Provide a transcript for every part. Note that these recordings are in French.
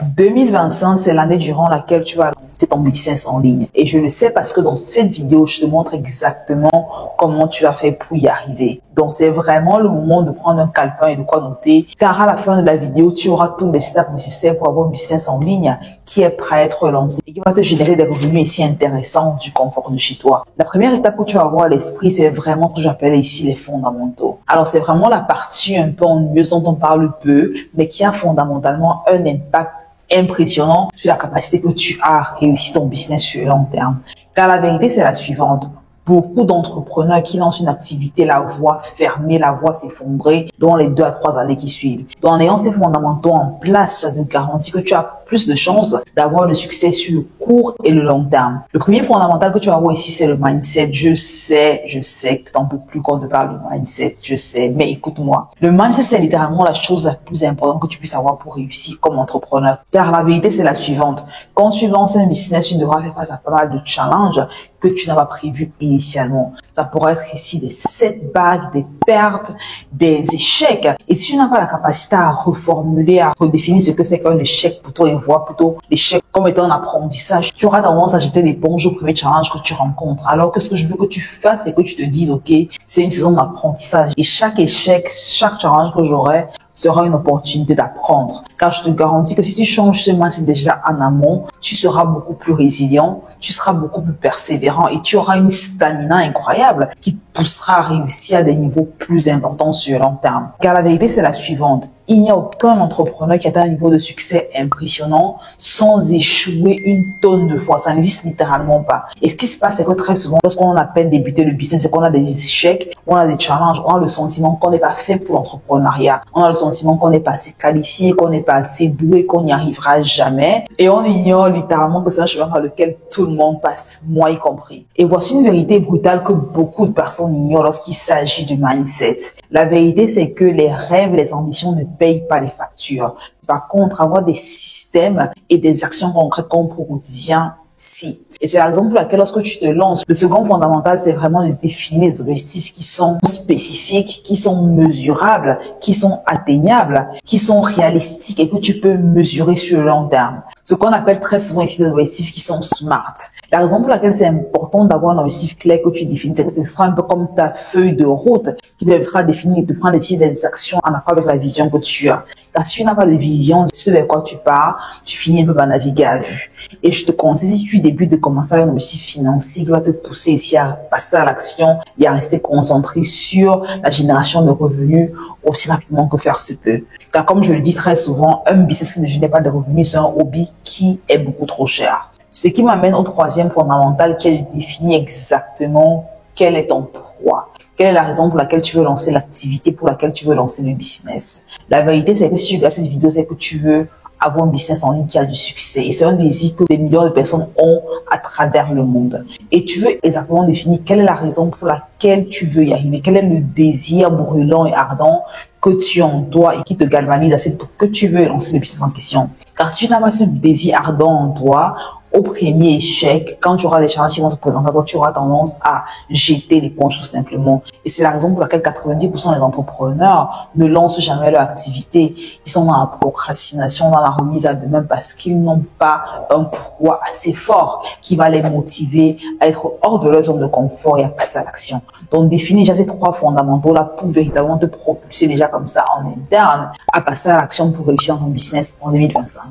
2025, c'est l'année durant laquelle tu vas lancer ton business en ligne. Et je le sais parce que dans cette vidéo, je te montre exactement comment tu vas faire pour y arriver. Donc, c'est vraiment le moment de prendre un calepin et de quoi noter. Car à la fin de la vidéo, tu auras toutes les étapes nécessaires pour avoir un business en ligne qui est prêt à être lancé et qui va te générer des revenus ici intéressants du confort de chez toi. La première étape que tu vas avoir à l'esprit, c'est vraiment ce que j'appelle ici les fondamentaux. Alors, c'est vraiment la partie un peu ennuyeuse dont on parle peu, mais qui a fondamentalement un impact impressionnant sur la capacité que tu as à réussir ton business sur le long terme. Car la vérité, c'est la suivante. Beaucoup d'entrepreneurs qui lancent une activité, la voient fermer, la voient s'effondrer dans les 2 à 3 années qui suivent. Donc, en ayant ces fondamentaux en place, ça te garantit que tu as plus de chances d'avoir le succès sur le court et le long terme. Le premier fondamental que tu vas avoir ici, c'est le mindset. Je sais que t'en peux plus quand on te parle de mindset. Je sais, mais écoute-moi. Le mindset, c'est littéralement la chose la plus importante que tu puisses avoir pour réussir comme entrepreneur. Car la vérité, c'est la suivante. Quand tu lances un business, tu devras faire face à pas mal de challenges que tu n'as pas prévu initialement. Ça pourrait être ici des setbacks, des pertes, des échecs. Et si tu n'as pas la capacité à reformuler, à redéfinir ce que c'est qu'un échec pour toi et voir plutôt l'échec comme étant un apprentissage, tu auras tendance à jeter l'éponge au premier challenge que tu rencontres. Alors que ce que je veux que tu fasses, c'est que tu te dises, OK, c'est une saison d'apprentissage. Et chaque échec, chaque challenge que j'aurai sera une opportunité d'apprendre. Car je te garantis que si tu changes ce mindset déjà en amont, tu seras beaucoup plus résilient, tu seras beaucoup plus persévérant et tu auras une stamina incroyable qui te poussera à réussir à des niveaux plus importants sur le long terme. Car la vérité, c'est la suivante. Il n'y a aucun entrepreneur qui atteint un niveau de succès impressionnant sans échouer une tonne de fois. Ça n'existe littéralement pas. Et ce qui se passe, c'est que très souvent, lorsqu'on a à peine débuté le business, c'est qu'on a des échecs, on a des challenges, on a le sentiment qu'on n'est pas fait pour l'entrepreneuriat. On a le sentiment qu'on n'est pas assez qualifié, qu'on n'est pas assez doué, qu'on n'y arrivera jamais. Et on ignore littéralement que c'est un chemin par lequel tout le monde passe, moi y compris. Et voici une vérité brutale que beaucoup de personnes ignorent lorsqu'il s'agit du mindset. La vérité, c'est que les rêves, les ambitions ne payent pas les factures. Par contre, avoir des systèmes et des actions concrètes comme pour quotidien, si. Et c'est la raison pour laquelle lorsque tu te lances, le second fondamental, c'est vraiment de définir des objectifs qui sont spécifiques, qui sont mesurables, qui sont atteignables, qui sont réalistiques et que tu peux mesurer sur le long terme. Ce qu'on appelle très souvent ici des objectifs qui sont SMART. La raison pour laquelle c'est important d'avoir un objectif clair que tu définis, c'est que ce sera un peu comme ta feuille de route qui permettra de définir et de prendre des actions en accord avec la vision que tu as. Car si tu n'as pas de vision de ce vers quoi tu pars, tu finis un peu par naviguer à vue. Et je te conseille, si tu débutes, de commencer avec un objectif financier qui va te pousser ici à passer à l'action et à rester concentré sur la génération de revenus aussi rapidement que faire se peut. Car comme je le dis très souvent, un business qui ne génère pas de revenus, c'est un hobby qui est beaucoup trop cher. Ce qui m'amène au troisième fondamental qui est de définir exactement quel est ton pourquoi. Quelle est la raison pour laquelle tu veux lancer l'activité, pour laquelle tu veux lancer le business. La vérité, c'est que si tu regardes cette vidéo, c'est que tu veux avoir un business en ligne qui a du succès. Et c'est un désir que des millions de personnes ont à travers le monde. Et tu veux exactement définir quelle est la raison pour laquelle tu veux y arriver. Quel est le désir brûlant et ardent que tu as en toi et qui te galvanise assez pour que tu veux lancer le business en question. Car si tu n'as pas ce désir ardent en toi, au premier échec, quand tu auras des challenges qui vont se présenter à toi, tu auras tendance à jeter l'éponge tout simplement. Et c'est la raison pour laquelle 90% des entrepreneurs ne lancent jamais leur activité. Ils sont dans la procrastination, dans la remise à demain parce qu'ils n'ont pas un pourquoi assez fort qui va les motiver à être hors de leur zone de confort et à passer à l'action. Donc, définis déjà ces 3 fondamentaux-là pour véritablement te propulser déjà comme ça en interne à passer à l'action pour réussir dans ton business en 2025.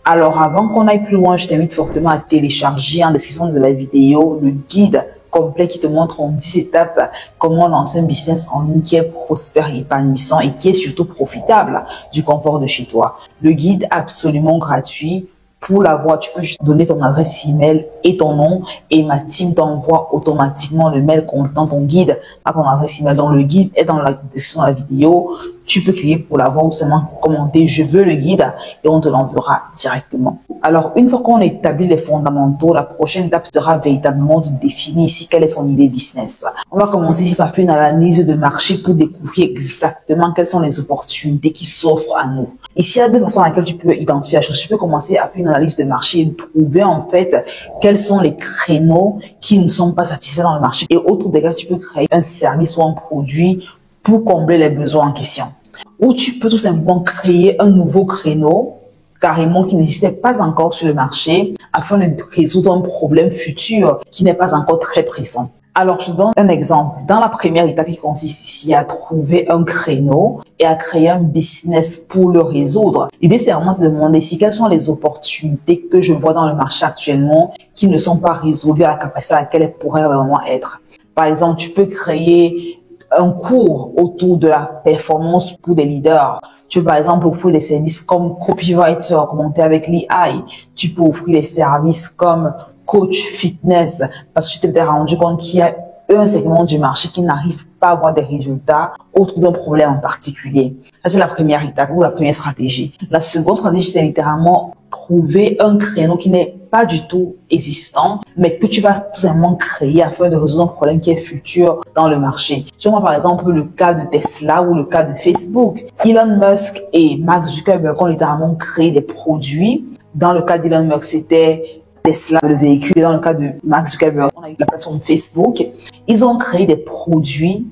Alors, avant qu'on aille plus loin, je t'invite fortement à télécharger en description de la vidéo le guide complet qui te montre en 10 étapes comment lancer un business en ligne qui est prospère et épanouissant et qui est surtout profitable du confort de chez toi. Le guide absolument gratuit. Pour l'avoir, tu peux juste donner ton adresse email et ton nom et ma team t'envoie automatiquement le mail contenant ton guide à ton adresse email. Donc, le guide est dans la description de la vidéo. Tu peux cliquer pour l'avoir ou seulement commenter je veux le guide et on te l'enverra directement. Alors, une fois qu'on a établi les fondamentaux, la prochaine étape sera véritablement de définir ici quelle est son idée business. On va commencer ici par faire une analyse de marché pour découvrir exactement quelles sont les opportunités qui s'offrent à nous. Ici, il y a 2 façons à laquelle tu peux identifier la chose. Tu peux commencer à faire une analyse de marché et trouver en fait quels sont les créneaux qui ne sont pas satisfaits dans le marché et autour desquels tu peux créer un service ou un produit pour combler les besoins en question. Ou tu peux tout simplement créer un nouveau créneau carrément qui n'existait pas encore sur le marché afin de résoudre un problème futur qui n'est pas encore très pressant. Alors, je donne un exemple. Dans la première étape qui consiste ici à trouver un créneau et à créer un business pour le résoudre. L'idée, c'est vraiment de demander ici quelles sont les opportunités que je vois dans le marché actuellement qui ne sont pas résolues à la capacité à laquelle elles pourraient vraiment être. Par exemple, tu peux créer un cours autour de la performance pour des leaders. Tu peux par exemple offrir des services comme copywriter, commenter avec l'AI. Tu peux offrir des services comme coach fitness parce que tu t'es peut-être rendu compte qu'il y a un segment du marché qui n'arrive pas à avoir des résultats autour d'un problème en particulier. Ça, c'est la première étape ou la première stratégie. La seconde stratégie, c'est littéralement trouver un créneau qui n'est pas du tout existant, mais que tu vas tout simplement créer afin de résoudre un problème qui est futur dans le marché. Tu vois, par exemple, le cas de Tesla ou le cas de Facebook. Elon Musk et Mark Zuckerberg ont littéralement créé des produits. Dans le cas d'Elon Musk, c'était Tesla, le véhicule. Et dans le cas de Mark Zuckerberg, on a eu la plateforme Facebook. Ils ont créé des produits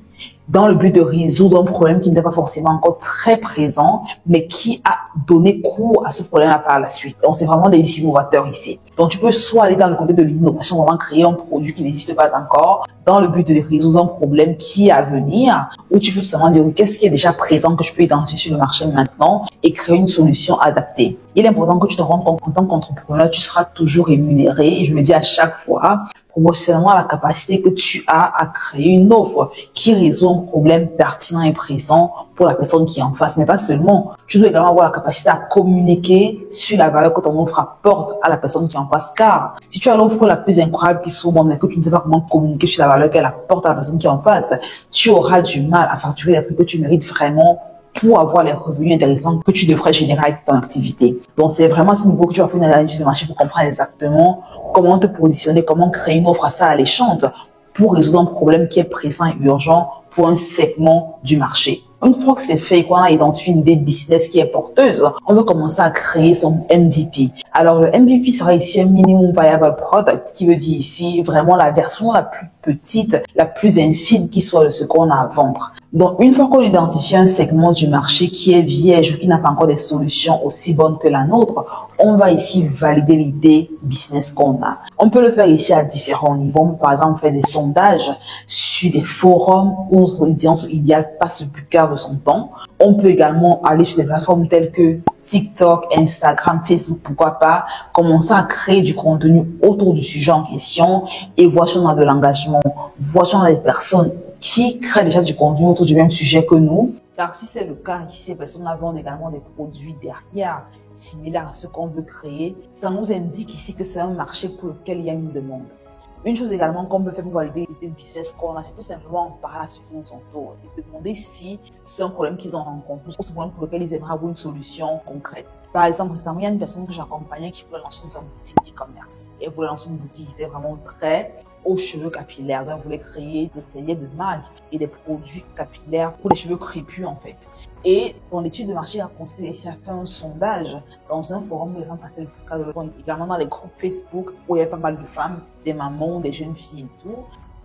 dans le but de résoudre un problème qui n'était pas forcément encore très présent, mais qui a donné cours à ce problème-là par la suite. Donc, c'est vraiment des innovateurs ici. Donc, tu peux soit aller dans le côté de l'innovation, vraiment créer un produit qui n'existe pas encore, dans le but de résoudre un problème qui est à venir, ou tu peux seulement dire, qu'est-ce qui est déjà présent que je peux identifier sur le marché maintenant et créer une solution adaptée. Il est important que tu te rendes compte qu'en tant qu'entrepreneur, tu seras toujours rémunéré, et je me dis à chaque fois, proportionnellement à la capacité que tu as à créer une offre qui résout un problème pertinent et présent pour la personne qui est en face. Mais pas seulement, tu dois également avoir la capacité à communiquer sur la valeur que ton offre apporte à la personne qui est en face. Car si tu as l'offre la plus incroyable qui soit, mais que tu ne sais pas comment communiquer sur la valeur qu'elle apporte à la personne qui est en face, tu auras du mal à facturer les prix que tu mérites vraiment pour avoir les revenus intéressants que tu devrais générer avec ton activité. Donc, c'est vraiment à ce niveau que tu vas faire une analyse du marché pour comprendre exactement comment te positionner, comment créer une offre assez alléchante pour résoudre un problème qui est pressant et urgent pour un segment du marché. Une fois que c'est fait et qu'on a identifié une idée de business qui est porteuse, on veut commencer à créer son MVP. Alors, le MVP sera ici un minimum viable product, qui veut dire ici vraiment la version la plus petite, la plus infime qui soit de ce qu'on a à vendre. Donc, une fois qu'on identifie un segment du marché qui est vierge ou qui n'a pas encore des solutions aussi bonnes que la nôtre, on va ici valider l'idée business qu'on a. On peut le faire ici à différents niveaux. On peut par exemple faire des sondages sur des forums où notre audience idéale passe le plus clair de son temps. On peut également aller sur des plateformes telles que TikTok, Instagram, Facebook, pourquoi pas, commencer à créer du contenu autour du sujet en question et voir si on a de l'engagement, voir si on a des personnes qui créent déjà du contenu autour du même sujet que nous. Car si c'est le cas, ici, ces personnes-là vendent également des produits derrière, similaires à ce qu'on veut créer, ça nous indique ici que c'est un marché pour lequel il y a une demande. Une chose également qu'on peut faire pour valider l'idée de business qu'on a, c'est tout simplement en parler à ceux qui nous entourent et demander si c'est un problème qu'ils ont rencontré ou c'est un problème pour lequel ils aimeraient avoir une solution concrète. Par exemple, récemment, il y a une personne que j'accompagnais qui voulait lancer une boutique d'e-commerce. Elle voulait lancer une boutique qui était vraiment très aux cheveux capillaires. Donc, elle voulait créer des serviettes de marque et des produits capillaires pour les cheveux crépus, en fait. Et son étude de marché a consisté ici à faire un sondage dans un forum où les gens passaient le cas de temps, également dans les groupes Facebook où il y avait pas mal de femmes, des mamans, des jeunes filles et tout,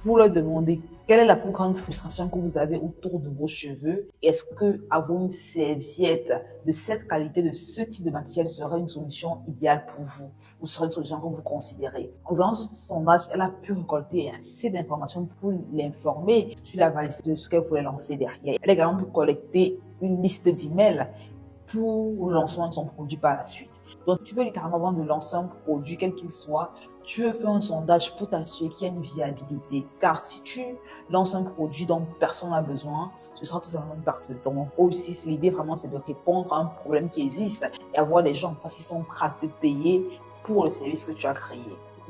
pour leur demander quelle est la plus grande frustration que vous avez autour de vos cheveux. Est-ce que avoir une serviette de cette qualité, de ce type de matériel serait une solution idéale pour vous ou serait une solution que vous considérez? En faisant ce sondage, elle a pu récolter assez d'informations pour l'informer sur la validité de ce qu'elle voulait lancer derrière. Elle a également pu collecter une liste d'emails pour le lancement de son produit par la suite. Donc, tu peux littéralement, avant de lancer un produit, quel qu'il soit, tu veux faire un sondage pour t'assurer qu'il y a une viabilité. Car si tu lances un produit dont personne n'a besoin, ce sera tout simplement une partie de ton. Aussi, l'idée vraiment, c'est de répondre à un problème qui existe et avoir des gens en face qui sont prêts à te payer pour le service que tu as créé.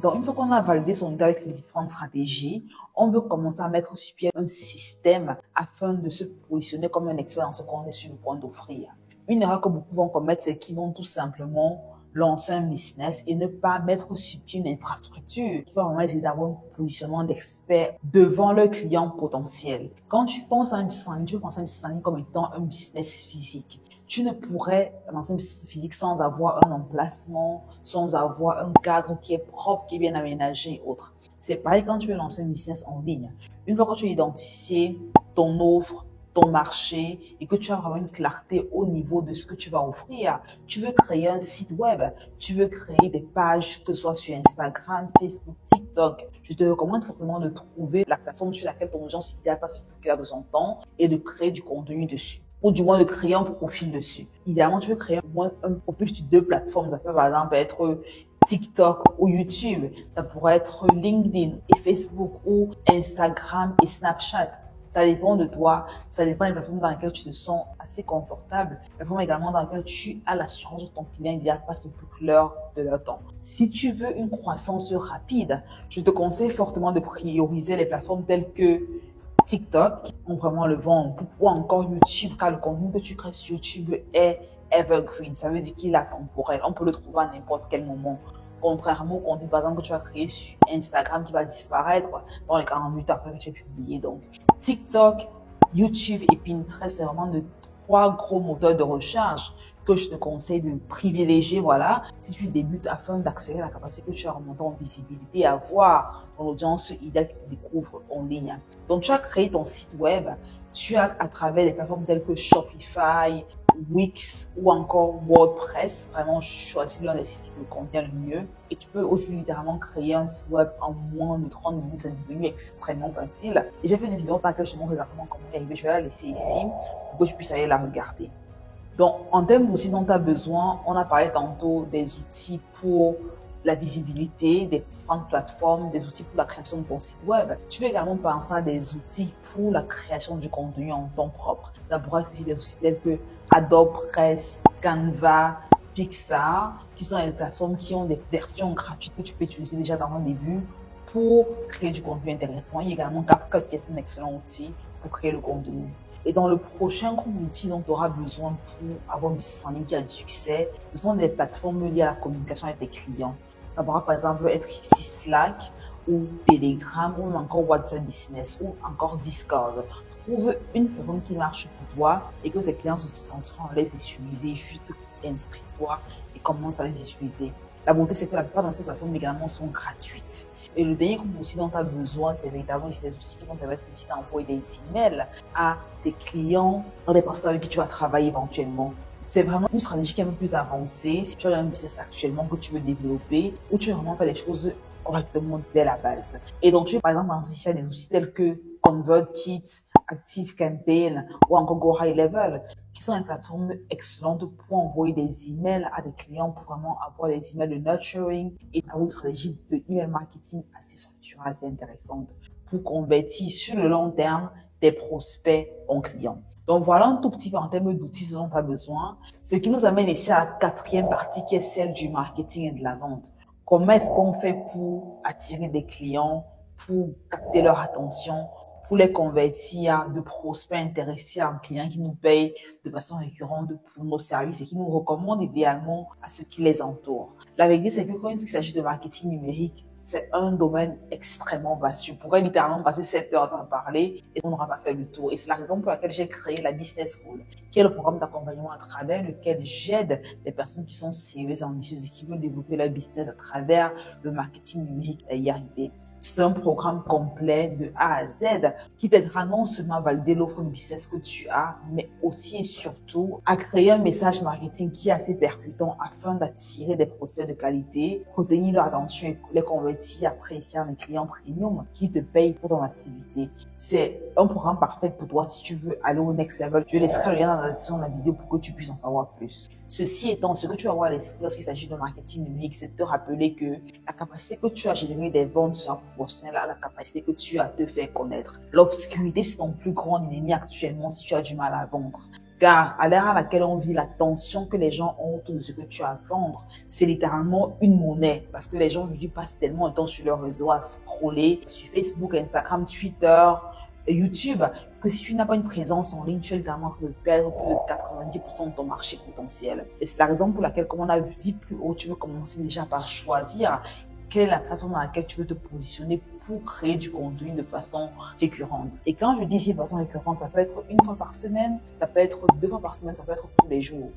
Donc, une fois qu'on a validé son idée avec ces différentes stratégies, on veut commencer à mettre sur pied un système afin de se positionner comme un expert dans ce qu'on est sur le point d'offrir. Une erreur que beaucoup vont commettre, c'est qu'ils vont tout simplement lancer un business et ne pas mettre sur pied une infrastructure qui va vraiment essayer d'avoir un positionnement d'expert devant le client potentiel. Quand tu penses à un business en ligne, tu peux penser à un business en ligne comme étant un business physique. Tu ne pourrais lancer un business physique sans avoir un emplacement, sans avoir un cadre qui est propre, qui est bien aménagé et autres. C'est pareil quand tu veux lancer un business en ligne. Une fois que tu as identifié ton offre, ton marché et que tu as vraiment une clarté au niveau de ce que tu vas offrir. Tu veux créer un site web, tu veux créer des pages, que ce soit sur Instagram, Facebook, TikTok. Je te recommande fortement de trouver la plateforme sur laquelle ton audience idéale passe le plus clair de son temps et de créer du contenu dessus. Ou du moins de créer un profil dessus. Idéalement, tu veux créer au moins un profil sur 2 plateformes. Ça peut par exemple être TikTok ou YouTube. Ça pourrait être LinkedIn et Facebook ou Instagram et Snapchat. Ça dépend de toi. Ça dépend des plateformes dans lesquelles tu te sens assez confortable. Les plateformes également dans lesquelles tu as l'assurance que ton client idéal passe le plus clair de leur temps. Si tu veux une croissance rapide, je te conseille fortement de prioriser les plateformes telles que TikTok, qui ont vraiment le vent, ou encore YouTube, car le contenu que tu crées sur YouTube est evergreen. Ça veut dire qu'il est atemporel. On peut le trouver à n'importe quel moment. Contrairement au contenu, par exemple, que tu vas créer sur Instagram qui va disparaître dans les 40 minutes après que tu as publié. Donc, TikTok, YouTube et Pinterest, c'est vraiment de 3 gros moteurs de recherche que je te conseille de privilégier, voilà, si tu débutes afin d'accélérer la capacité que tu as remonté en visibilité et avoir ton audience idéale qui te découvre en ligne. Donc, tu as créé ton site web, tu as à travers des plateformes telles que Shopify, Wix ou encore WordPress, vraiment choisis l'un des sites qui te convient le mieux. Et tu peux aujourd'hui littéralement créer un site web en moins de 30 minutes, c'est devenu extrêmement facile. Et j'ai fait une vidéo par laquelle je te montre exactement comment y arriver. Je vais la laisser ici pour que tu puisses aller la regarder. Donc, en termes d'outils dont tu as besoin, on a parlé tantôt des outils pour la visibilité, des différentes plateformes, des outils pour la création de ton site web. Tu peux également penser à des outils pour la création du contenu en temps propre. Ça pourrait être aussi des outils tels que Adobe Press, Canva, Pixar, qui sont des plateformes qui ont des versions gratuites que tu peux utiliser déjà dans un début pour créer du contenu intéressant. Il y a également CapCut qui est un excellent outil pour créer le contenu. Et dans le prochain groupe d'outils dont tu auras besoin pour avoir un business en ligne qui a du succès, ce sont des plateformes liées à la communication avec tes clients. Ça pourra par exemple être ici Slack ou Telegram ou encore WhatsApp Business ou encore Discord. Trouve une plateforme qui marche pour toi et que tes clients se sentiront à l'aise d'utiliser. Juste inscris-toi et commence à les utiliser. La beauté, c'est que la plupart de ces plateformes également sont gratuites. Et le dernier groupe d'outils dont tu as besoin, c'est véritablement des outils qui vont te permettre d'envoyer des emails à tes clients, dans des personnes avec qui tu vas travailler éventuellement. C'est vraiment une stratégie qui est un peu plus avancée. Si tu as un business actuellement que tu veux développer ou tu veux vraiment faire les choses correctement dès la base. Et donc, tu veux par exemple penser à des outils tels que ConvertKit, ActiveCampaign ou encore Go High Level, qui sont des plateformes excellentes pour envoyer des emails à des clients, pour vraiment avoir des emails de nurturing et avoir une stratégie de email marketing assez structurée, assez intéressante pour convertir sur le long terme des prospects en clients. Donc voilà un tout petit peu en termes d'outils dont tu as besoin. Ce qui nous amène ici à la 4e partie qui est celle du marketing et de la vente. Comment est-ce qu'on fait pour attirer des clients, pour capter leur attention, pour les convertir de prospects intéressés à un client qui nous paye de façon récurrente pour nos services et qui nous recommande idéalement à ceux qui les entourent. La vérité, c'est que quand il s'agit de marketing numérique, c'est un domaine extrêmement vaste. Je pourrais littéralement passer 7 heures à en parler et on n'aura pas fait le tour. Et c'est la raison pour laquelle j'ai créé la Business School, qui est le programme d'accompagnement à travers lequel j'aide des personnes qui sont sérieuses et ambitieuses et qui veulent développer leur business à travers le marketing numérique et y arriver. C'est un programme complet de A à Z qui t'aidera non seulement à valider l'offre de business que tu as, mais aussi et surtout à créer un message marketing qui est assez percutant afin d'attirer des prospects de qualité, retenir leur attention et les convertir après ici en des clients premium qui te payent pour ton activité. C'est un programme parfait pour toi si tu veux aller au next level. Je laisserai le lien dans la description de la vidéo pour que tu puisses en savoir plus. Ceci étant, ce que tu vas avoir à l'esprit lorsqu'il s'agit de marketing numérique, c'est de te rappeler que la capacité que tu as à générer des ventes sera proportionnelle à la capacité que tu as de te faire connaître. L'obscurité, c'est ton plus grand ennemi actuellement si tu as du mal à vendre. Car à l'ère à laquelle on vit, l'attention que les gens ont autour de ce que tu as à vendre, c'est littéralement une monnaie. Parce que les gens aujourd'hui passent tellement de temps sur leur réseau à scroller sur Facebook, Instagram, Twitter, YouTube, que si tu n'as pas une présence en ligne, tu es littéralement en train de perdre plus de 90% de ton marché potentiel. Et c'est la raison pour laquelle, comme on a dit plus haut, tu veux commencer déjà par choisir quelle est la plateforme dans laquelle tu veux te positionner pour créer du contenu de façon récurrente. Et quand je dis ici de façon récurrente, ça peut être une fois par semaine, ça peut être 2 fois par semaine, ça peut être tous les jours.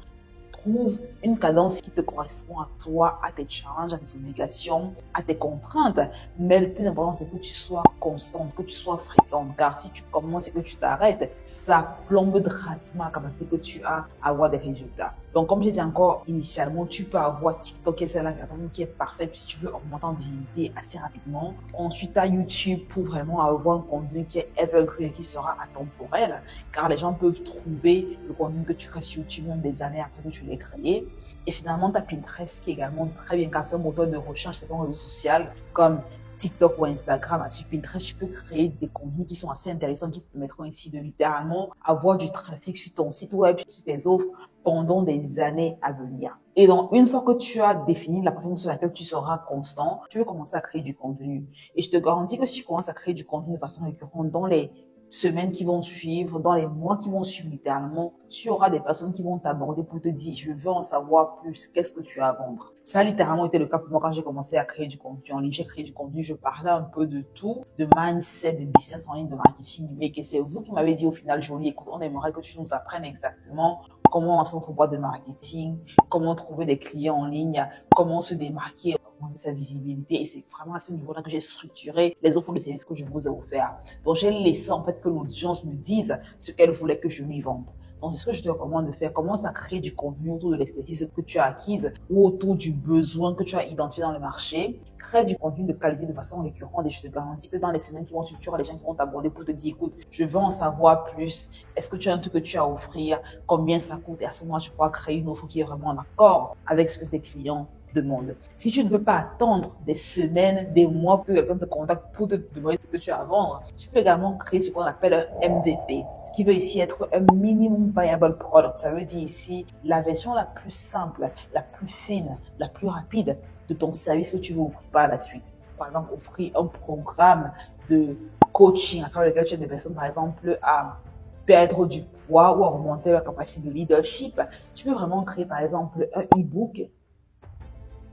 Trouve une cadence qui te correspond à toi, à tes challenges, à tes obligations, à tes contraintes. Mais le plus important, c'est que tu sois constante, que tu sois fréquente. Car si tu commences et que tu t'arrêtes, ça plombe drastiquement la capacité que tu as à avoir des résultats. Donc, comme je dis encore initialement, tu peux avoir TikTok, qui est celle-là qui est parfaite si tu veux augmenter en visibilité assez rapidement. Ensuite, tu as YouTube pour vraiment avoir un contenu qui est evergreen et qui sera atemporel. Car les gens peuvent trouver le contenu que tu crées sur YouTube même des années après que tu l'aies créé. Et finalement, tu as Pinterest qui est également très bien car c'est un moteur de recherche, c'est un réseau social comme TikTok ou Instagram. Sur Pinterest, tu peux créer des contenus qui sont assez intéressants qui te permettront ici de littéralement avoir du trafic sur ton site web, sur tes offres pendant des années à venir. Et donc, une fois que tu as défini la plateforme sur laquelle tu seras constant, tu veux commencer à créer du contenu. Et je te garantis que si tu commences à créer du contenu de façon récurrente dans les semaines qui vont suivre, dans les mois qui vont suivre littéralement, tu auras des personnes qui vont t'aborder pour te dire « je veux en savoir plus, qu'est-ce que tu as à vendre ?» Ça a littéralement été le cas pour moi quand j'ai commencé à créer du contenu en ligne. J'ai créé du contenu, je parlais un peu de tout, de mindset, de business en ligne, de marketing numérique. Et c'est vous qui m'avez dit au final, Jolie, écoute, on aimerait que tu nous apprennes exactement comment lancer notre boîte de marketing, comment trouver des clients en ligne, comment se démarquer, augmenter sa visibilité. Et c'est vraiment à ce niveau-là que j'ai structuré les offres de services que je vous ai offerts. Donc, j'ai laissé en fait que l'audience me dise ce qu'elle voulait que je lui vende. Donc, c'est ce que je te recommande de faire. Commence à créer du contenu autour de l'expertise que tu as acquise ou autour du besoin que tu as identifié dans le marché. Crée du contenu de qualité de façon récurrente et je te garantis que dans les semaines qui vont suivre, tu auras des gens qui vont t'aborder pour te dire, écoute, je veux en savoir plus. Est-ce que tu as un truc que tu as à offrir? Combien ça coûte? Et à ce moment-là, tu pourras créer une offre qui est vraiment en accord avec ce que tes clients demande. Si tu ne veux pas attendre des semaines, des mois pour que quelqu'un te contacte pour te demander ce que tu as à vendre, tu peux également créer ce qu'on appelle un MVP, ce qui veut ici être un minimum viable product. Ça veut dire ici la version la plus simple, la plus fine, la plus rapide de ton service que tu veux offrir par la suite. Par exemple, offrir un programme de coaching à travers lequel tu aides des personnes, par exemple, à perdre du poids ou à augmenter leur capacité de leadership. Tu peux vraiment créer, par exemple, un e-book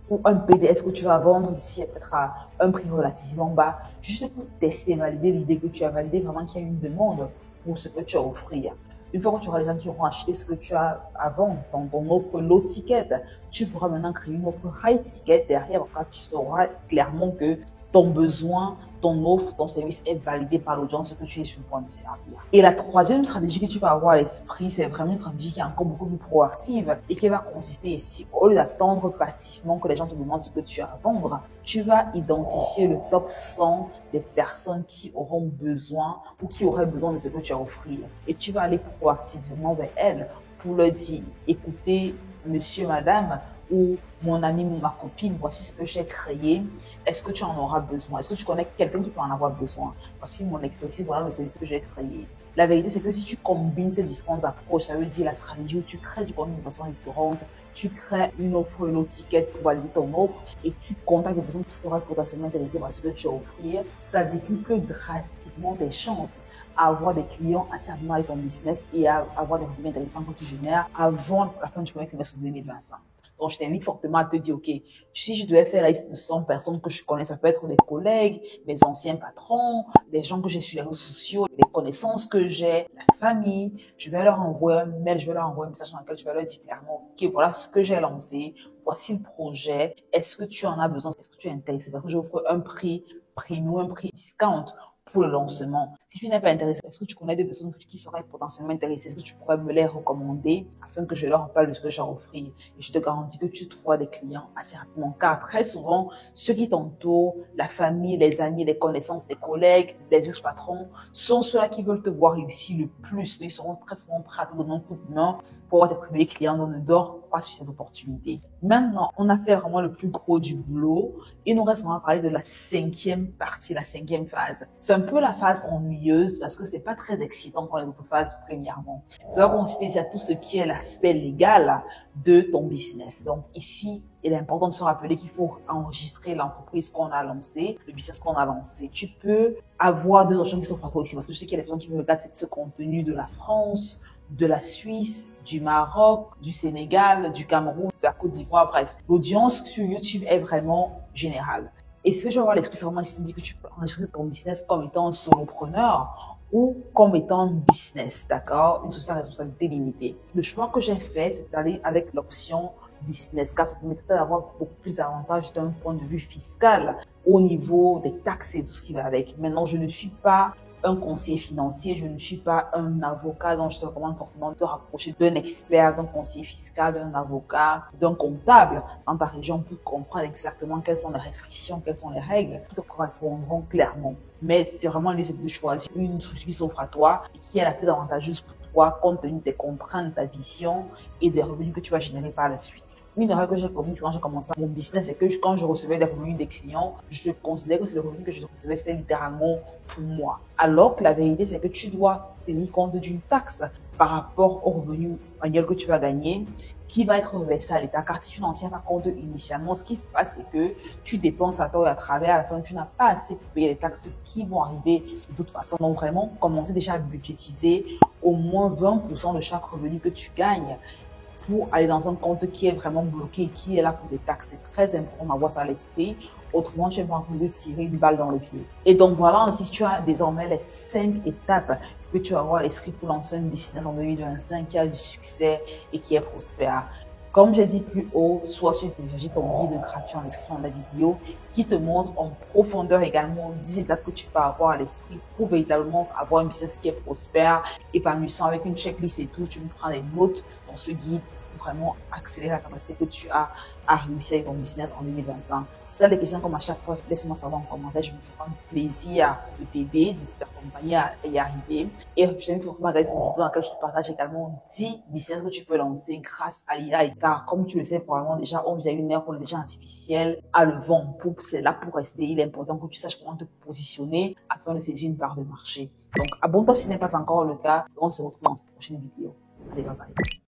ou un PDF que tu vas vendre ici peut-être à un prix relativement bas, juste pour tester, valider l'idée que tu as validé vraiment qu'il y a une demande pour ce que tu as à offrir. Une fois que tu auras les gens qui auront acheté ce que tu as à vendre, ton offre low ticket, tu pourras maintenant créer une offre high ticket derrière, quand tu sauras clairement que ton besoin, ton offre, ton service est validé par l'audience que tu es sur le point de servir. Et la troisième stratégie que tu vas avoir à l'esprit, c'est vraiment une stratégie qui est encore beaucoup plus proactive et qui va consister ici, au lieu d'attendre passivement que les gens te demandent ce que tu as à vendre, tu vas identifier le top 100 des personnes qui auront besoin ou qui auraient besoin de ce que tu as à offrir. Et tu vas aller proactivement vers elles pour leur dire, écoutez, monsieur, madame, ou mon ami ou ma copine, voici ce que j'ai créé, est-ce que tu en auras besoin? Est-ce que tu connais quelqu'un qui peut en avoir besoin? Parce que mon expertise, voilà le service que j'ai créé. La vérité, c'est que si tu combines ces différentes approches, ça veut dire la stratégie où tu crées du contenu de façon récurrente, tu crées une offre, une autre ticket pour valider ton offre et tu contactes des personnes qui seraient potentiellement intéressées par ce que tu as à offrir, ça décuple drastiquement tes chances à avoir des clients assez rapidement avec ton business et à avoir des revenus intéressants que tu génères avant la fin du premier trimestre 2025. Donc, je t'invite fortement à te dire, OK, si je devais faire la liste de 100 personnes que je connais, ça peut être des collègues, des anciens patrons, des gens que j'ai sur les réseaux sociaux, des connaissances que j'ai, la famille, je vais leur envoyer un mail, je vais leur envoyer un message dans lequel je vais leur dire clairement, OK, voilà ce que j'ai lancé, voici le projet, est-ce que tu en as besoin, est-ce que tu es intéressé? Parce que j'offre un prix premium, un prix discount pour le lancement. Si tu n'es pas intéressé, est-ce que tu connais des personnes qui seraient potentiellement intéressées? Est-ce que tu pourrais me les recommander afin que je leur parle de ce que j'ai à offrir? Et je te garantis que tu trouveras des clients assez rapidement. Car très souvent, ceux qui t'entourent, la famille, les amis, les connaissances, les collègues, les ex-patrons, sont ceux-là qui veulent te voir réussir le plus. Ils seront très souvent prêts à te donner un coup de main pour avoir tes premiers clients. Donc ne dors pas sur cette opportunité. Maintenant, on a fait vraiment le plus gros du boulot. Il nous reste vraiment à parler de la cinquième partie, la cinquième phase. C'est un peu la phase ennuyeuse parce que c'est pas très excitant comme les autres phases premièrement. Ça va consister à tout ce qui est l'aspect légal de ton business. Donc ici, il est important de se rappeler qu'il faut enregistrer l'entreprise qu'on a lancée, le business qu'on a lancé. Tu peux avoir deux options qui sont pour toi ici parce que je sais qu'il y a des gens qui me regardent ce contenu de la France, de la Suisse, du Maroc, du Sénégal, du Cameroun, de la Côte d'Ivoire, bref. L'audience sur YouTube est vraiment générale. Et ce que je vais avoir à l'esprit, c'est vraiment ici, dit que tu peux enregistrer ton business comme étant un solopreneur ou comme étant un business, d'accord? Une société à responsabilité limitée. Le choix que j'ai fait, c'est d'aller avec l'option business, car ça permettait d'avoir beaucoup plus d'avantages d'un point de vue fiscal au niveau des taxes et tout ce qui va avec. Maintenant, je ne suis pas un conseiller financier, je ne suis pas un avocat, donc je te recommande fortement de te rapprocher d'un expert, d'un conseiller fiscal, d'un avocat, d'un comptable dans ta région pour comprendre exactement quelles sont les restrictions, quelles sont les règles qui te correspondront clairement. Mais c'est vraiment l'idée de choisir une structure qui s'offre à toi et qui est la plus avantageuse pour toi compte tenu des contraintes, de ta vision et des revenus que tu vas générer par la suite. Une erreur que j'ai commise quand j'ai commencé mon business, c'est que quand je recevais des revenus des clients, je considérais que c'est le revenu que je recevais, c'était littéralement pour moi. Alors que la vérité, c'est que tu dois tenir compte d'une taxe par rapport au revenu annuel que tu vas gagner, qui va être reversé à l'État. Car si tu n'en tiens pas compte initialement, ce qui se passe, c'est que tu dépenses à tort et à travers. À la fin, tu n'as pas assez pour payer les taxes qui vont arriver de toute façon. Donc vraiment, commencer déjà à budgétiser au moins 20% de chaque revenu que tu gagnes pour aller dans un compte qui est vraiment bloqué, qui est là pour des taxes. C'est très important d'avoir ça à l'esprit. Autrement, tu es en train de tirer une balle dans le pied. Et donc voilà, ainsi tu as désormais les 5 étapes que tu vas avoir à l'esprit pour lancer un business en 2025 qui a du succès et qui est prospère. Comme j'ai dit plus haut, soit tu télécharges ton guide gratuit en description de la vidéo qui te montre en profondeur également 10 étapes que tu peux avoir à l'esprit pour véritablement avoir un business qui est prospère, épanouissant avec une checklist et tout. Tu peux prendre des notes dans ce guide pour vraiment accélérer la capacité que tu as à réussir avec ton business en 2025. Si tu as des questions comme à chaque fois, laisse-moi savoir en commentaire. Je me ferai un plaisir de t'aider, de t'accompagner à y arriver. Et je t'invite à regarder cette vidéo dans laquelle je te partage également 10 business que tu peux lancer grâce à l'IA. Car comme tu le sais probablement déjà, on vit à une ère où l'intelligence artificielle a le vent. C'est là pour rester. Il est important que tu saches comment te positionner afin de saisir une part de marché. Donc abonne-toi si ce n'est pas encore le cas. On se retrouve dans cette prochaine vidéo. Allez, bye bye.